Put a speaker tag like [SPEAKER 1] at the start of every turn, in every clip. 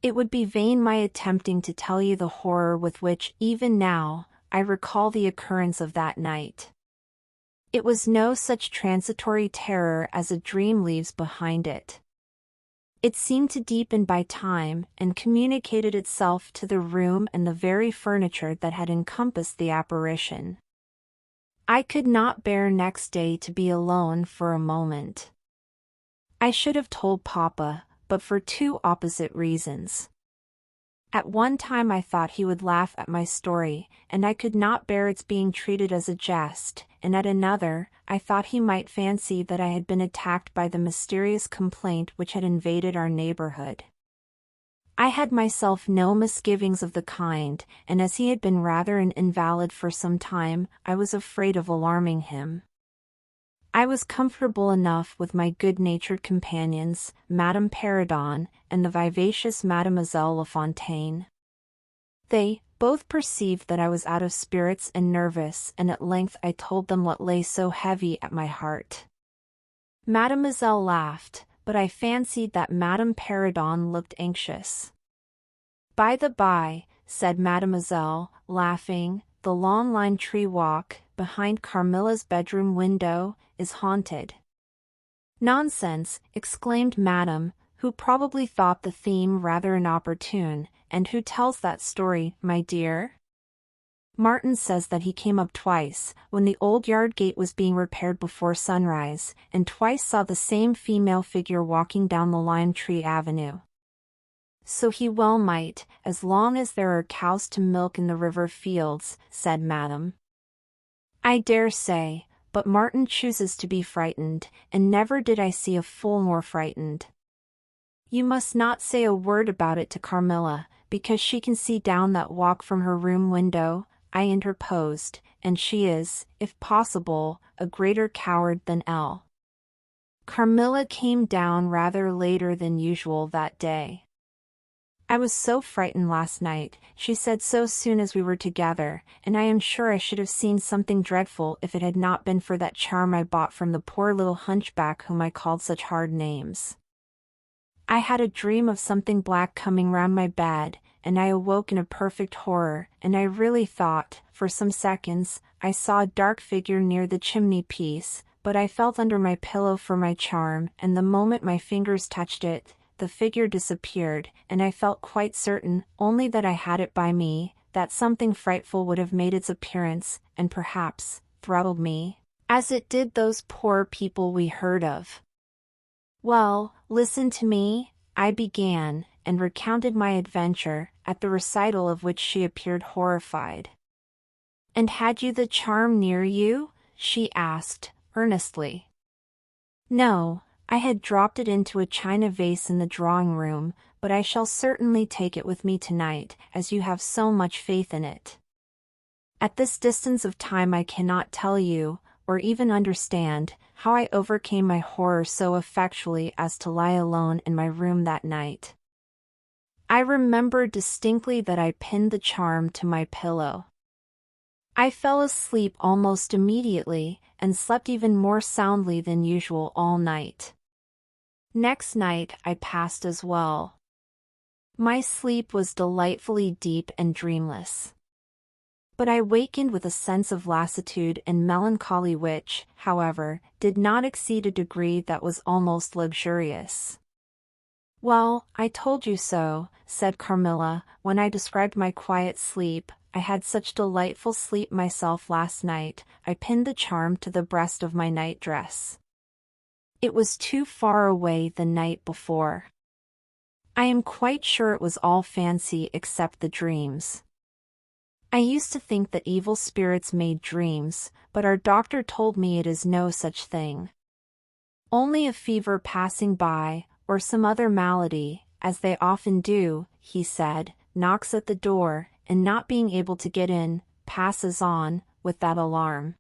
[SPEAKER 1] It would be vain my attempting to tell you the horror with which, even now, I recall the occurrence of that night. It was no such transitory terror as a dream leaves behind it. It seemed to deepen by time and communicated itself to the room and the very furniture that had encompassed the apparition. I could not bear next day to be alone for a moment. I should have told Papa, but for two opposite reasons. At one time I thought he would laugh at my story, and I could not bear its being treated as a jest, and at another, I thought he might fancy that I had been attacked by the mysterious complaint which had invaded our neighborhood. I had myself no misgivings of the kind, and as he had been rather an invalid for some time, I was afraid of alarming him. I was comfortable enough with my good-natured companions, Madame Perrodon, and the vivacious Mademoiselle La Fontaine. They both perceived that I was out of spirits and nervous, and at length I told them what lay so heavy at my heart. Mademoiselle laughed, but I fancied that Madame Perrodon looked anxious. "By the by," said Mademoiselle, laughing, "the long lime tree walk, behind Carmilla's bedroom window, is haunted." "Nonsense!" exclaimed Madame, who probably thought the theme rather inopportune. "And who tells that story, my dear?" "Martin says that he came up twice, when the old yard gate was being repaired before sunrise, and twice saw the same female figure walking down the lime tree avenue." "So he well might, as long as there are cows to milk in the river fields," said Madame. "I dare say, but Martin chooses to be frightened, and never did I see a fool more frightened." "You must not say a word about it to Carmilla, because she can see down that walk from her room window," I interposed, "and she is, if possible, a greater coward than L." Carmilla came down rather later than usual that day. "I was so frightened last night," she said so soon as we were together, "and I am sure I should have seen something dreadful if it had not been for that charm I bought from the poor little hunchback whom I called such hard names. I had a dream of something black coming round my bed, and I awoke in a perfect horror, and I really thought, for some seconds, I saw a dark figure near the chimney-piece, but I felt under my pillow for my charm, and the moment my fingers touched it, the figure disappeared, and I felt quite certain, only that I had it by me, that something frightful would have made its appearance, and perhaps, throttled me, as it did those poor people we heard of." "Well, listen to me," I began, and recounted my adventure, at the recital of which she appeared horrified. "And had you the charm near you?" she asked, earnestly. "No, I had dropped it into a china vase in the drawing-room, but I shall certainly take it with me tonight, as you have so much faith in it. At this distance of time I cannot tell you, or even understand, how I overcame my horror so effectually as to lie alone in my room that night. I remember distinctly that I pinned the charm to my pillow. I fell asleep almost immediately, and slept even more soundly than usual all night. Next night I passed as well. My sleep was delightfully deep and dreamless. But I wakened with a sense of lassitude and melancholy which, however, did not exceed a degree that was almost luxurious. "Well, I told you so," said Carmilla, when I described my quiet sleep. "I had such delightful sleep myself last night. I pinned the charm to the breast of my night-dress. It was too far away the night before. I am quite sure it was all fancy except the dreams. I used to think that evil spirits made dreams, but our doctor told me it is no such thing. Only a fever passing by, or some other malady, as they often do," he said, "knocks at the door, and not being able to get in, passes on, with that alarm."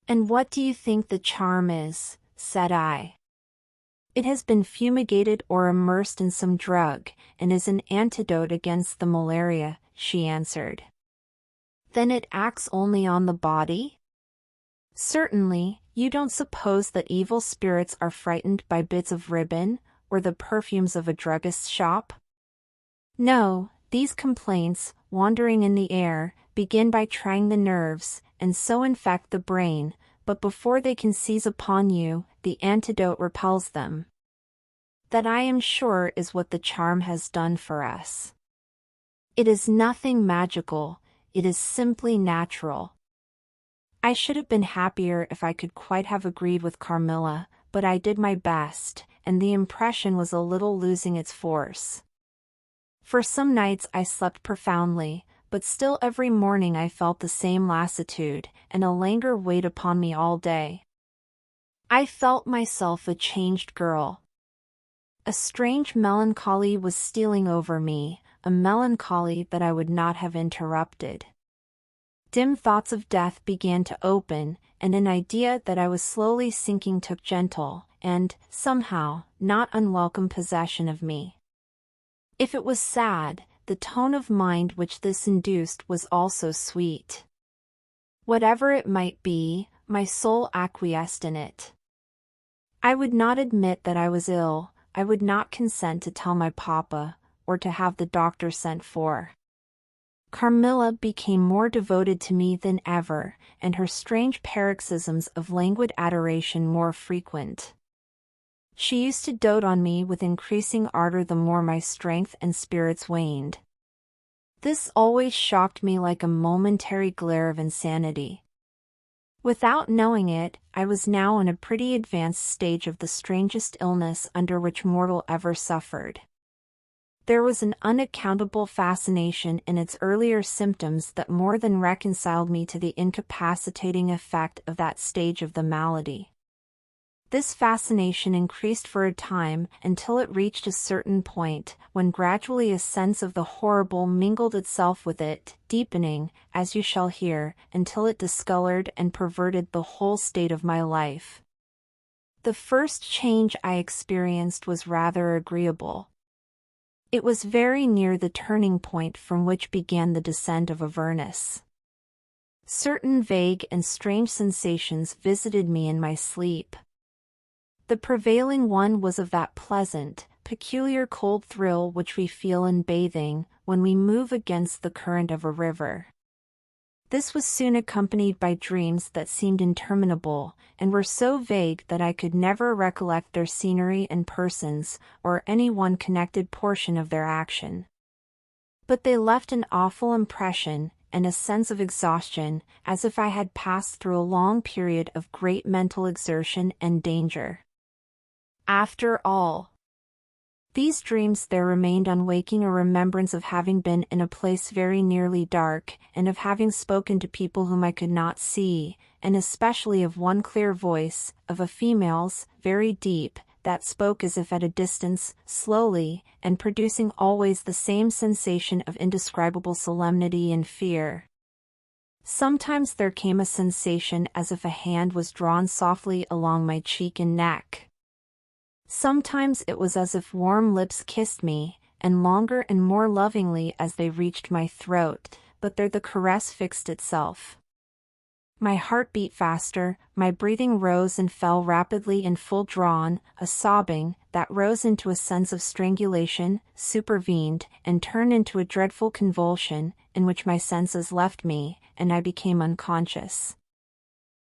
[SPEAKER 1] "And what do you think the charm is?" said I. "It has been fumigated or immersed in some drug, and is an antidote against the malaria," she answered. "Then it acts only on the body?" "Certainly. You don't suppose that evil spirits are frightened by bits of ribbon, or the perfumes of a druggist's shop?" No, these complaints, wandering in the air, begin by trying the nerves, and so infect the brain, but before they can seize upon you, the antidote repels them. That I am sure is what the charm has done for us. It is nothing magical, it is simply natural. I should have been happier if I could quite have agreed with Carmilla, but I did my best, and the impression was a little losing its force. For some nights I slept profoundly, but still every morning I felt the same lassitude, and a languor weighed upon me all day. I felt myself a changed girl. A strange melancholy was stealing over me, a melancholy that I would not have interrupted. Dim thoughts of death began to open, and an idea that I was slowly sinking took gentle, and, somehow, not unwelcome possession of me. If it was sad, the tone of mind which this induced was also sweet. Whatever it might be, my soul acquiesced in it. I would not admit that I was ill, I would not consent to tell my papa, or to have the doctor sent for. Carmilla became more devoted to me than ever, and her strange paroxysms of languid adoration more frequent. She used to dote on me with increasing ardor the more my strength and spirits waned. This always shocked me like a momentary glare of insanity. Without knowing it, I was now in a pretty advanced stage of the strangest illness under which mortal ever suffered. There was an unaccountable fascination in its earlier symptoms that more than reconciled me to the incapacitating effect of that stage of the malady. This fascination increased for a time until it reached a certain point, when gradually a sense of the horrible mingled itself with it, deepening, as you shall hear, until it discolored and perverted the whole state of my life. The first change I experienced was rather agreeable. It was very near the turning point from which began the descent of Avernus. Certain vague and strange sensations visited me in my sleep. The prevailing one was of that pleasant, peculiar cold thrill which we feel in bathing, when we move against the current of a river. This was soon accompanied by dreams that seemed interminable, and were so vague that I could never recollect their scenery and persons, or any one connected portion of their action. But they left an awful impression, and a sense of exhaustion, as if I had passed through a long period of great mental exertion and danger. After all these dreams there remained on waking a remembrance of having been in a place very nearly dark, and of having spoken to people whom I could not see, and especially of one clear voice, of a female's, very deep, that spoke as if at a distance, slowly, and producing always the same sensation of indescribable solemnity and fear. Sometimes there came a sensation as if a hand was drawn softly along my cheek and neck. Sometimes it was as if warm lips kissed me, and longer and more lovingly as they reached my throat, but there the caress fixed itself. My heart beat faster, my breathing rose and fell rapidly and full drawn, a sobbing, that rose into a sense of strangulation, supervened, and turned into a dreadful convulsion, in which my senses left me, and I became unconscious.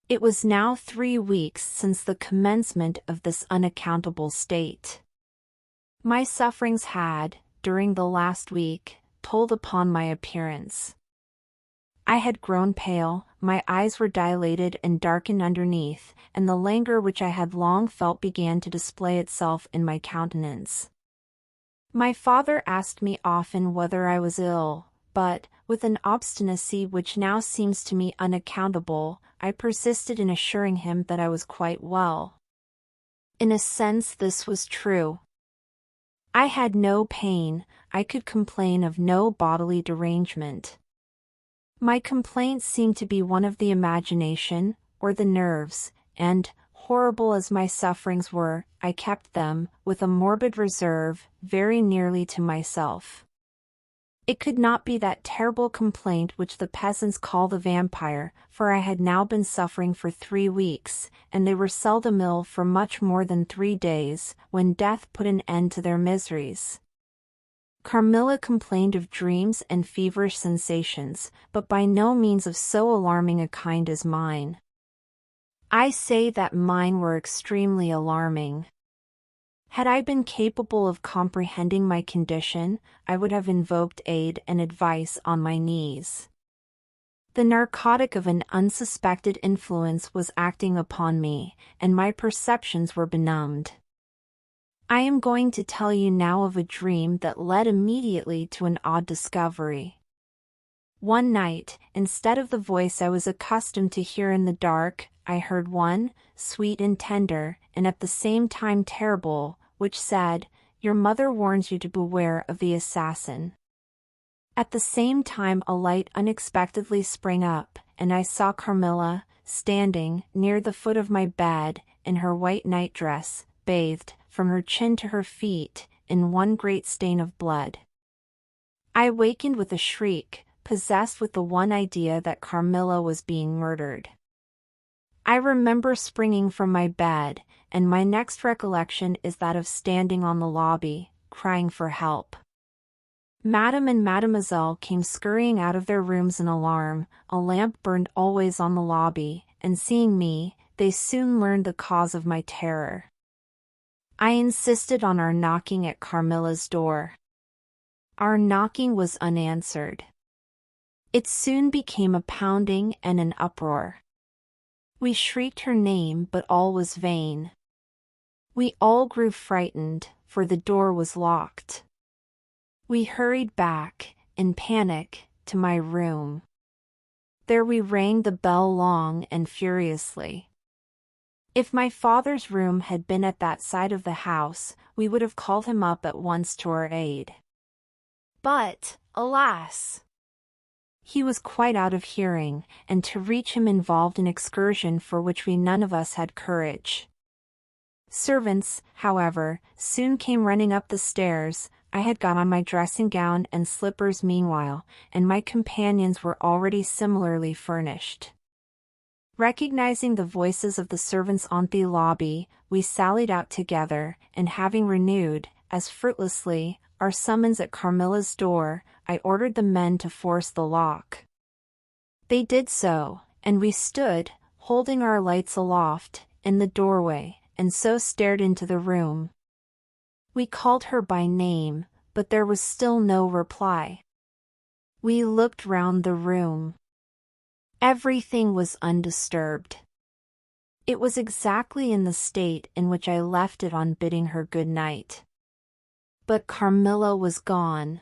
[SPEAKER 1] It was now 3 weeks since the commencement of this unaccountable state. My sufferings had, during the last week, told upon my appearance. I had grown pale, my eyes were dilated and darkened underneath, and the languor which I had long felt began to display itself in my countenance. My father asked me often whether I was ill, but, with an obstinacy which now seems to me unaccountable, I persisted in assuring him that I was quite well. In a sense this was true. I had no pain, I could complain of no bodily derangement. My complaints seemed to be one of the imagination, or the nerves, and, horrible as my sufferings were, I kept them, with a morbid reserve, very nearly to myself. It could not be that terrible complaint which the peasants call the vampire, for I had now been suffering for 3 weeks, and they were seldom ill for much more than 3 days, when death put an end to their miseries. Carmilla complained of dreams and feverish sensations, but by no means of so alarming a kind as mine. I say that mine were extremely alarming. Had I been capable of comprehending my condition, I would have invoked aid and advice on my knees. The narcotic of an unsuspected influence was acting upon me, and my perceptions were benumbed. I am going to tell you now of a dream that led immediately to an odd discovery. One night, instead of the voice I was accustomed to hear in the dark, I heard one, sweet and tender, and at the same time terrible, which said, "Your mother warns you to beware of the assassin." At the same time a light unexpectedly sprang up, and I saw Carmilla, standing near the foot of my bed, in her white nightdress, bathed, from her chin to her feet, in one great stain of blood. I awakened with a shriek, possessed with the one idea that Carmilla was being murdered. I remember springing from my bed, and my next recollection is that of standing on the lobby, crying for help. Madame and Mademoiselle came scurrying out of their rooms in alarm. A lamp burned always on the lobby, and seeing me, they soon learned the cause of my terror. I insisted on our knocking at Carmilla's door. Our knocking was unanswered. It soon became a pounding and an uproar. We shrieked her name, but all was vain. We all grew frightened, for the door was locked. We hurried back, in panic, to my room. There we rang the bell long and furiously. If my father's room had been at that side of the house, we would have called him up at once to our aid. But, alas! He was quite out of hearing, and to reach him involved an excursion for which we none of us had courage. Servants, however, soon came running up the stairs. I had got on my dressing gown and slippers meanwhile, and my companions were already similarly furnished. Recognizing the voices of the servants on the lobby, we sallied out together, and having renewed, as fruitlessly, our summons at Carmilla's door, I ordered the men to force the lock. They did so, and we stood, holding our lights aloft, in the doorway, and so stared into the room. We called her by name, but there was still no reply. We looked round the room. Everything was undisturbed. It was exactly in the state in which I left it on bidding her good night. But Carmilla was gone.